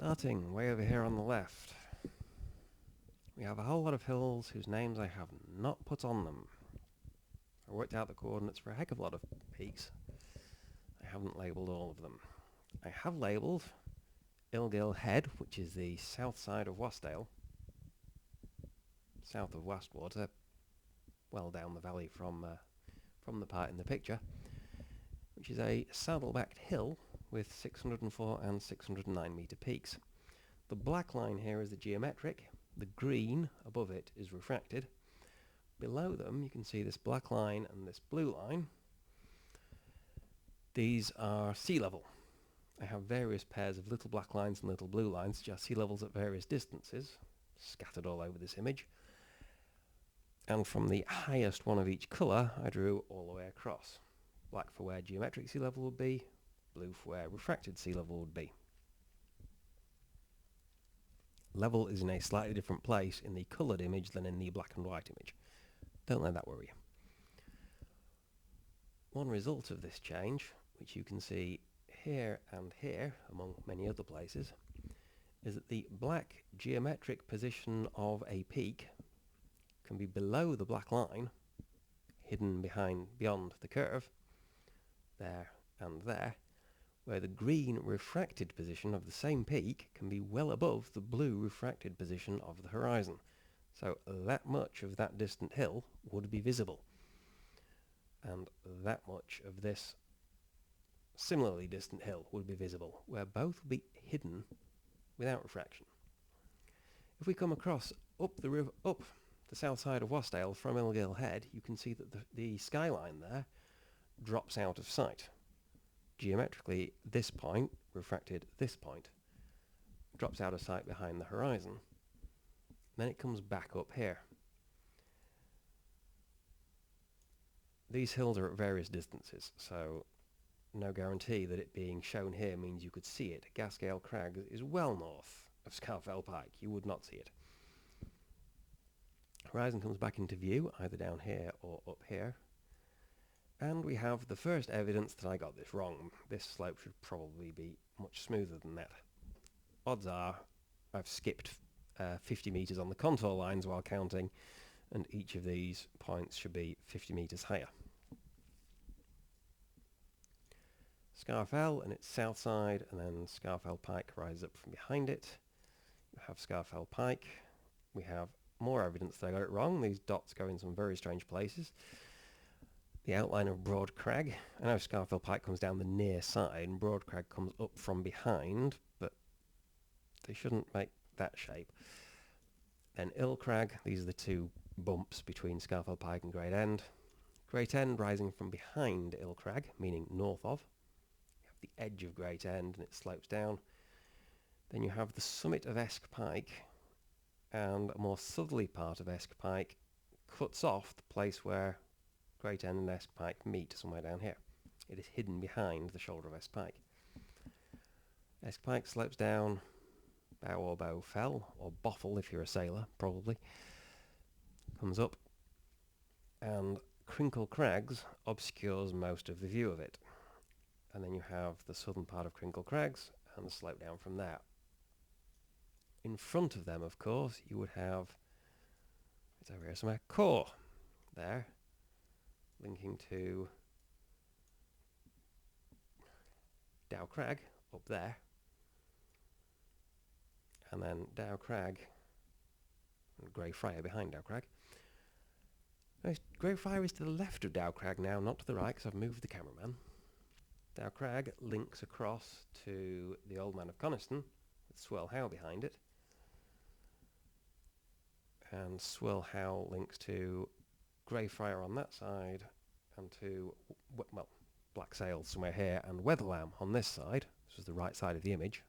Starting way over here on the left, we have a whole lot of hills whose names I have not put on them. I worked out the coordinates for a heck of a lot of peaks. I haven't labelled all of them. I have labelled Ilgill Head, which is the south side of Wasdale, south of Wastwater, well down the valley from the part in the picture, which is a saddle-backed hill with 604 and 609 metre peaks. The black line here is the geometric, the green above it is refracted. Below them you can see this black line and this blue line. These are sea level. I have various pairs of little black lines and little blue lines, just sea levels at various distances, scattered all over this image. And from the highest one of each colour I drew all the way across. Black for where geometric sea level would be, blue for where refracted sea level would be. Level is in a slightly different place in the coloured image than in the black and white image. Don't let that worry you. One result of this change, which you can see here and here, among many other places, is that the black geometric position of a peak can be below the black line, hidden beyond the curve, there and there, where the green refracted position of the same peak can be well above the blue refracted position of the horizon. So that much of that distant hill would be visible, and that much of this similarly distant hill would be visible, where both would be hidden without refraction. If we come across up the south side of Wasdale from Ilgill Head, you can see that the skyline there drops out of sight. Geometrically, this point, refracted this point, drops out of sight behind the horizon. Then it comes back up here. These hills are at various distances, so no guarantee that it being shown here means you could see it. Gasgale Crag is well north of Scarfell Pike. You would not see it. Horizon comes back into view, either down here or up here. And we have the first evidence that I got this wrong. This slope should probably be much smoother than that. Odds are I've skipped 50 metres on the contour lines while counting, and each of these points should be 50 metres higher. Scarfell and its south side, and then Scarfell Pike rises up from behind it. We have Scarfell Pike. We have more evidence that I got it wrong. These dots go in some very strange places. The outline of Broad Crag. I know Scarfell Pike comes down the near side and Broad Crag comes up from behind, but they shouldn't make that shape. Then Ill Crag, these are the two bumps between Scarfell Pike and Great End. Great End rising from behind Ill Crag, meaning north of. You have the edge of Great End and it slopes down. Then you have the summit of Esk Pike, and a more southerly part of Esk Pike cuts off the place where Great End and Esk Pike meet somewhere down here. It is hidden behind the shoulder of Esk Pike. Esk Pike slopes down, Bow or Bow Fell, or Boffle if you're a sailor, probably. Comes up, and Crinkle Crags obscures most of the view of it. And then you have the southern part of Crinkle Crags, and the slope down from there. In front of them, of course, you would have, it's over here somewhere, Core, there, linking to Dow Crag up there, and then Dow Crag and Grey Friar behind Dow Crag. Now, Grey Friar is to the left of Dow Crag now, not to the right, because I've moved the cameraman. Dow Crag links across to the Old Man of Coniston, with Swirl Howe behind it, and Swirl Howe links to Grey Friar on that side, and to, well, Black Sails somewhere here, and Weatherlam on this side. This is the right side of the image.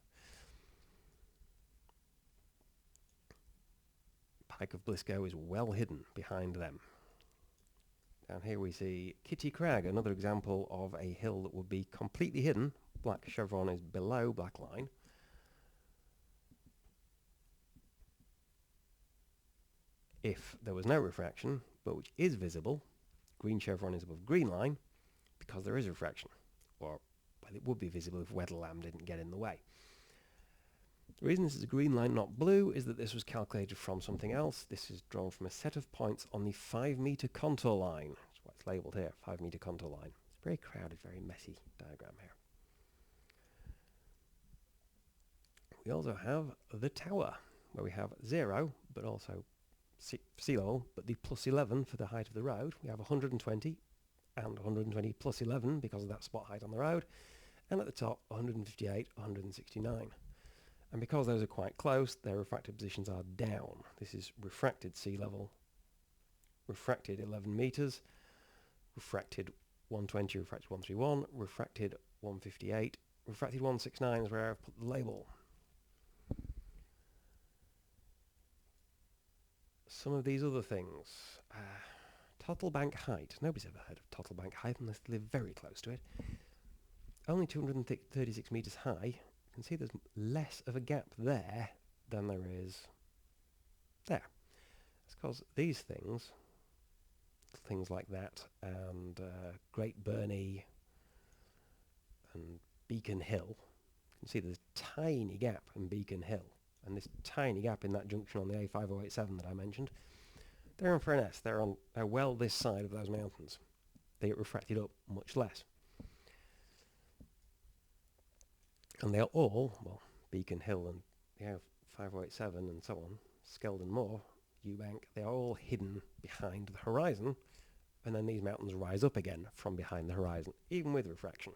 Pike of Blisco is well hidden behind them. Down here we see Kitty Crag, another example of a hill that would be completely hidden. Black chevron is below black line. If there was no refraction, but which is visible, green chevron is above green line because there is refraction. Or, well, it would be visible if Weatherlam didn't get in the way. The reason this is a green line, not blue, is that this was calculated from something else. This is drawn from a set of points on the 5 metre contour line. That's why it's labelled here, 5 metre contour line. It's a very crowded, very messy diagram here. We also have the tower, where we have 0, but also sea level, but the plus 11 for the height of the road. We have 120 and 120 plus 11 because of that spot height on the road, and at the top 158, 169. And because those are quite close, their refracted positions are down. This is refracted sea level, refracted 11 metres, refracted 120, refracted 131, refracted 158, refracted 169 is where I've put the label. Some of these other things. Tottlebank height. Nobody's ever heard of Tottlebank height unless they live very close to it. Only 236 metres high. You can see there's less of a gap there than there is there. It's because these things like that, and Great Burney and Beacon Hill, you can see there's a tiny gap in Beacon Hill. And this tiny gap in that junction on the A5087 that I mentioned, they're in Furness. They're well this side of those mountains. They get refracted up much less. And they're all, well, Beacon Hill and the A5087 and so on, Skeldon Moor, Eubank, they are all hidden behind the horizon, and then these mountains rise up again from behind the horizon, even with refraction.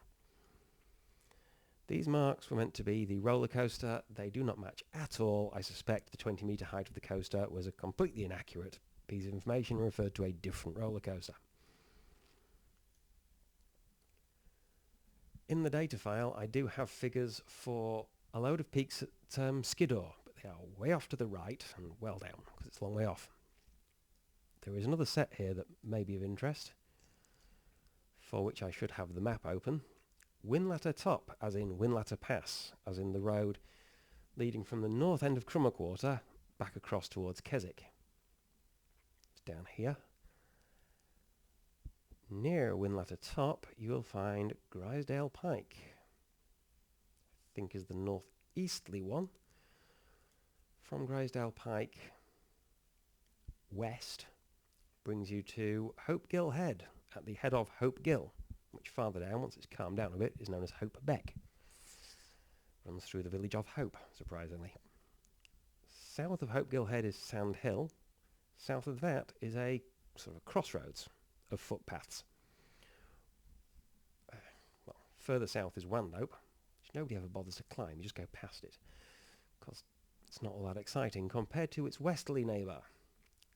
These marks were meant to be the roller coaster. They do not match at all. I suspect the 20 metre height of the coaster was a completely inaccurate piece of information, referred to a different roller coaster. In the data file, I do have figures for a load of peaks at Skiddaw, but they are way off to the right and well down because it's a long way off. There is another set here that may be of interest, for which I should have the map open. Winlatter Top, as in Winlatter Pass, as in the road leading from the north end of Crummockwater back across towards Keswick. It's down here. Near Winlatter Top, you will find Grisdale Pike. I think is the northeasterly one. From Grisdale Pike west brings you to Hope Gill Head, at the head of Hope Gill, which farther down, once it's calmed down a bit, is known as Hope Beck. Runs through the village of Hope, surprisingly. South of Hope Gill Head is Sand Hill. South of that is a sort of crossroads of footpaths. Well, further south is Wandope, which nobody ever bothers to climb. You just go past it, because it's not all that exciting compared to its westerly neighbour,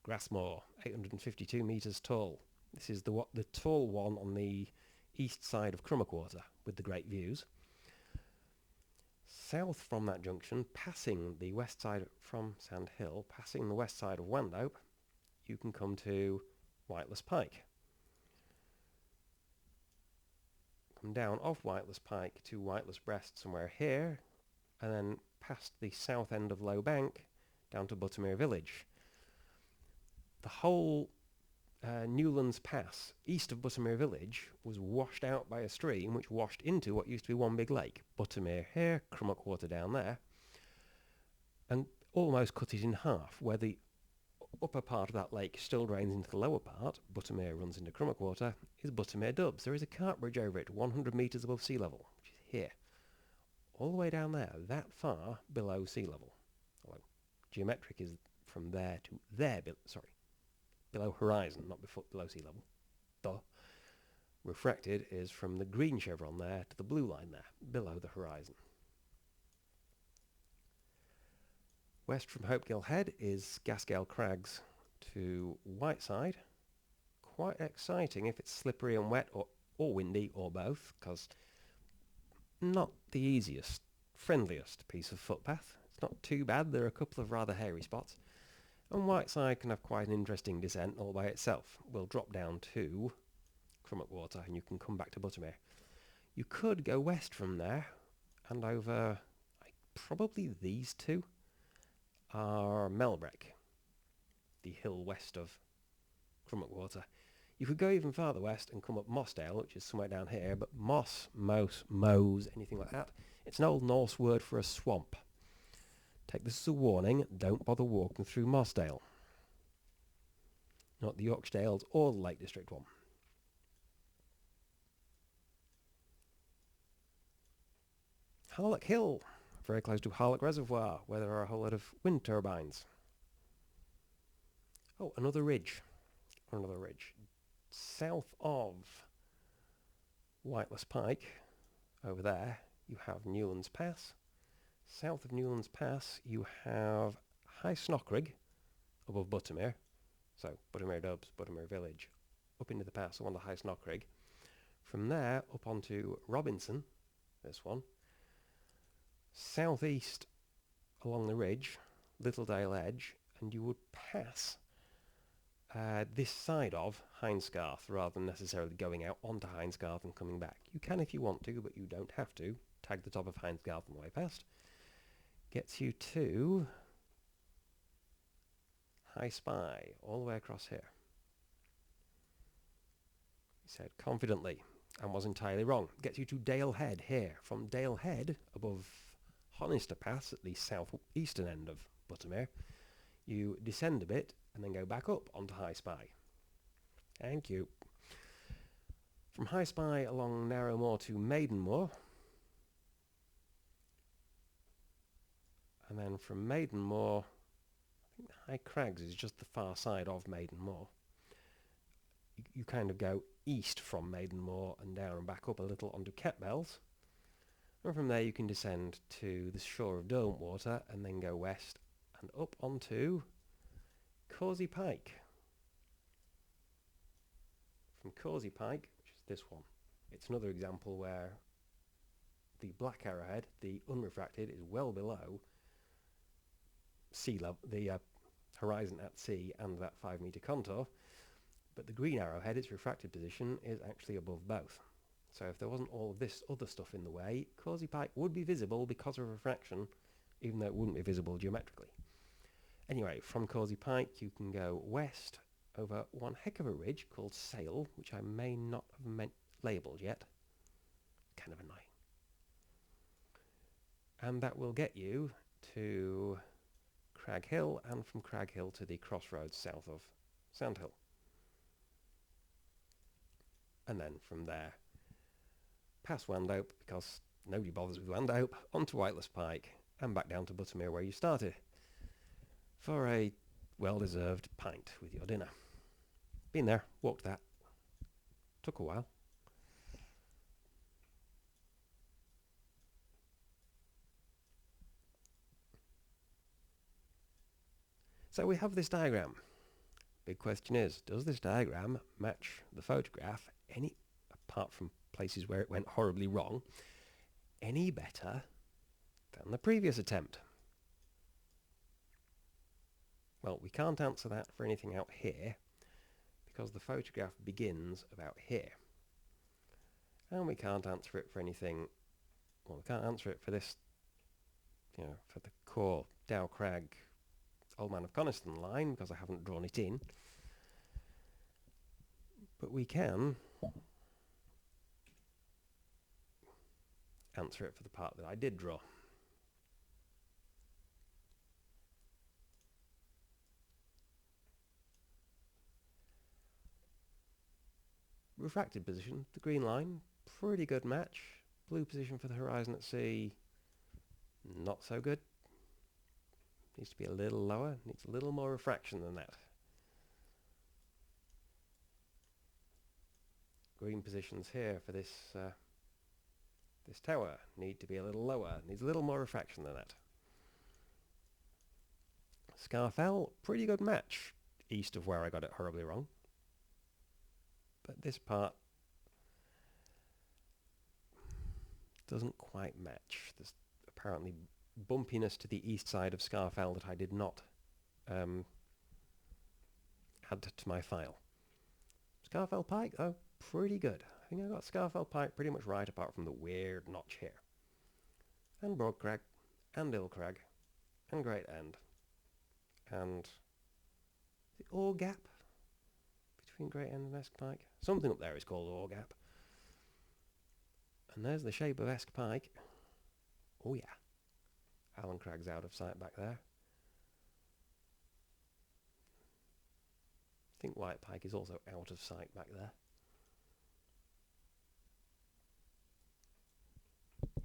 Grassmoor, 852 metres tall. This is the tall one on the east side of Crummockwater, with the great views. South from that junction, passing the west side from Sand Hill, passing the west side of Wandope, you can come to Whiteless Pike. Come down off Whiteless Pike to Whiteless Breast somewhere here, and then past the south end of Low Bank down to Buttermere Village. The whole Newlands Pass, east of Buttermere Village, was washed out by a stream which washed into what used to be one big lake. Buttermere here, Crummockwater down there, and almost cut it in half, where the upper part of that lake still drains into the lower part, Buttermere runs into Crummockwater, is Buttermere Dubs. There is a cart bridge over it, 100 metres above sea level, which is here. All the way down there, that far below sea level. Although geometric is from there to there, below horizon, not below sea level. Duh. Refracted is from the green chevron there to the blue line there, below the horizon. West from Hopegill Head is Gasgale Crags to Whiteside. Quite exciting if it's slippery and wet or windy or both, because not the easiest, friendliest piece of footpath. It's not too bad. There are a couple of rather hairy spots. And Whiteside can have quite an interesting descent all by itself. We'll drop down to Crummockwater and you can come back to Buttermere. You could go west from there and over, probably these two are Melbreck, the hill west of Crummockwater. You could go even farther west and come up Mossdale, which is somewhere down here, but moss, mows, anything like that, it's an old Norse word for a swamp. Take this as a warning, don't bother walking through Mossdale. Not the Yorkshire Dales or the Lake District one. Harlock Hill, very close to Harlock Reservoir, where there are a whole lot of wind turbines. Oh, another ridge. Another ridge. South of Whiteless Pike, over there, you have Newlands Pass. South of Newlands Pass, you have High Snockrig, above Buttermere. So, Buttermere Dubs, Buttermere Village, up into the pass, on to High Snockrig. From there, up onto Robinson, this one. Southeast along the ridge, Littledale Edge, and you would pass this side of Hinesgarth rather than necessarily going out onto Hinesgarth and coming back. You can if you want to, but you don't have to. Tag the top of Hinesgarth on the way past. Gets you to High Spy, all the way across here. He said confidently, and was entirely wrong. Gets you to Dale Head here. From Dale Head, above Honister Pass, at the southeastern end of Buttermere, you descend a bit and then go back up onto High Spy. Thank you. From High Spy along Narrowmoor to Maidenmoor, and then from Maidenmoor, I think High Crags is just the far side of Maidenmoor. You kind of go east from Maidenmoor and down and back up a little onto Ketbells. And from there you can descend to the shore of Derwentwater and then go west and up onto Causey Pike. From Causey Pike, which is this one, it's another example where the black arrowhead, the unrefracted, is well below sea level, the horizon at sea and that 5 metre contour, but the green arrowhead, its refracted position, is actually above both. So if there wasn't all of this other stuff in the way, Causey Pike would be visible because of refraction, even though it wouldn't be visible geometrically. Anyway, from Causey Pike you can go west over one heck of a ridge called Sale, which I may not have labelled yet. Kind of annoying. And that will get you to Crag Hill, and from Crag Hill to the crossroads south of Sandhill. And then from there, past Wandope, because nobody bothers with Wandope, onto Whiteless Pike, and back down to Buttermere where you started, for a well-deserved pint with your dinner. Been there, walked that. Took a while. So we have this diagram. Big question is, does this diagram match the photograph any, apart from places where it went horribly wrong, any better than the previous attempt? Well, we can't answer that for anything out here, because the photograph begins about here. And we can't answer it for anything, well, we can't answer it for this, for the core Dow Crag Old Man of Coniston line, because I haven't drawn it in. But we can answer it for the part that I did draw. Refracted position, the green line, pretty good match. Blue position for the horizon at sea, not so good. Needs to be a little lower, needs a little more refraction than that. Green positions here for this this tower need to be a little lower, needs a little more refraction than that. Scarfell, pretty good match, east of where I got it horribly wrong. But this part doesn't quite match. There's apparently bumpiness to the east side of Scarfell that I did not add to my file. Scarfell Pike, though, pretty good. I think I got Scarfell Pike pretty much right, apart from the weird notch here. And Broadcrag, and Illcrag, and Great End, and the Ore Gap between Great End and Esk Pike. Something up there is called Ore Gap. And there's the shape of Esk Pike. Oh yeah. Allen Crag's out of sight back there. I think White Pike is also out of sight back there.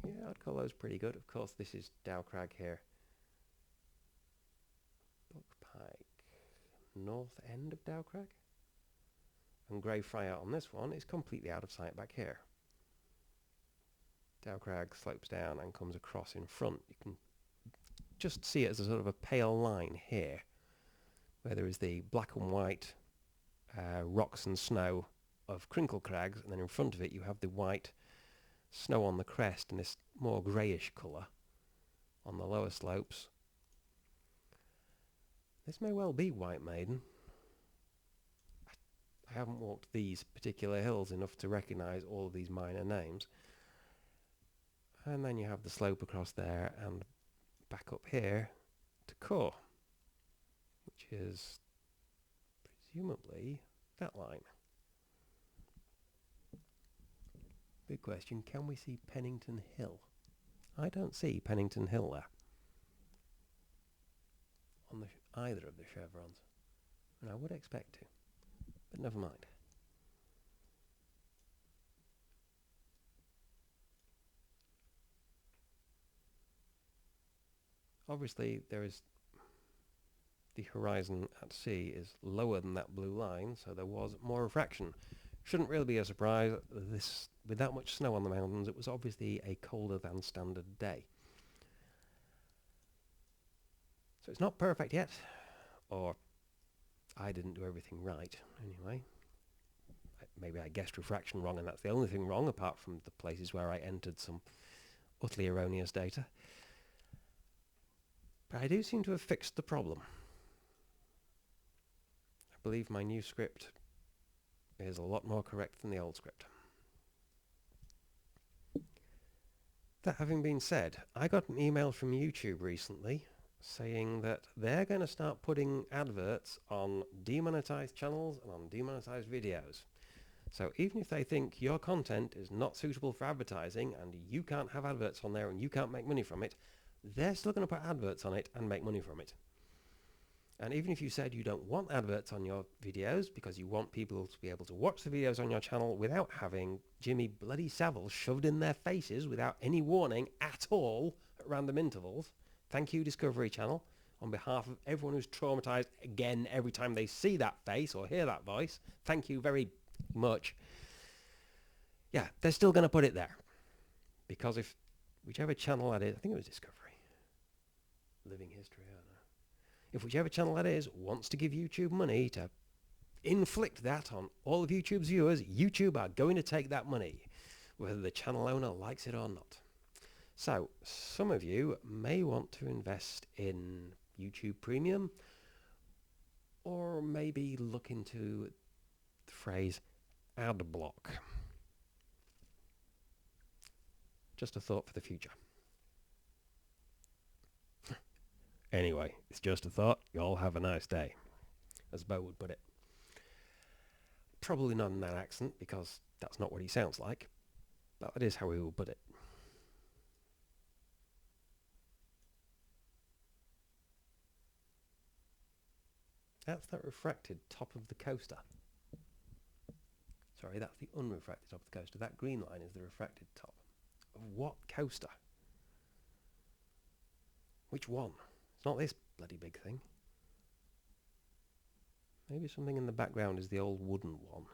Yeah, I'd call those pretty good. Of course, this is Dow Crag here. Buck Pike, north end of Dow Crag. And Grey Friar on this one is completely out of sight back here. Dow Crag slopes down and comes across in front. You can just see it as a sort of a pale line here, where there is the black and white rocks and snow of Crinkle Crags, and then in front of it you have the white snow on the crest and this more greyish colour on the lower slopes. This may well be White Maiden. I haven't walked these particular hills enough to recognise all of these minor names. And then you have the slope across there and back up here to Core, which is presumably that line. Big question, can we see Pennington Hill? I don't see Pennington Hill there on either of the chevrons, and I would expect to, but never mind. Obviously, there is the horizon at sea is lower than that blue line, so there was more refraction. Shouldn't really be a surprise. With that much snow on the mountains, it was obviously a colder than standard day. So it's not perfect yet, or I didn't do everything right anyway. Maybe I guessed refraction wrong, and that's the only thing wrong, apart from the places where I entered some utterly erroneous data. But I do seem to have fixed the problem. I believe my new script is a lot more correct than the old script. That having been said, I got an email from YouTube recently saying that they're going to start putting adverts on demonetized channels and on demonetized videos. So even if they think your content is not suitable for advertising and you can't have adverts on there and you can't make money from it, they're still going to put adverts on it and make money from it. And even if you said you don't want adverts on your videos because you want people to be able to watch the videos on your channel without having Jimmy Bloody Savile shoved in their faces without any warning at all at random intervals, thank you, Discovery Channel, on behalf of everyone who's traumatized again every time they see that face or hear that voice, thank you very much. Yeah, they're still going to put it there. Because if whichever channel that is, I think it was Discovery, Living History, I don't know. If whichever channel that is wants to give YouTube money to inflict that on all of YouTube's viewers, YouTube are going to take that money, whether the channel owner likes it or not. So, some of you may want to invest in YouTube Premium, or maybe look into the phrase ad block. Just a thought for the future. Anyway, it's just a thought. You all have a nice day, as Bo would put it. Probably not in that accent, because that's not what he sounds like, but that is how he will put it. That's that refracted top of the coaster. Sorry, that's the unrefracted top of the coaster. That green line is the refracted top. Of what coaster? Which one? It's not this bloody big thing. Maybe something in the background is the old wooden one.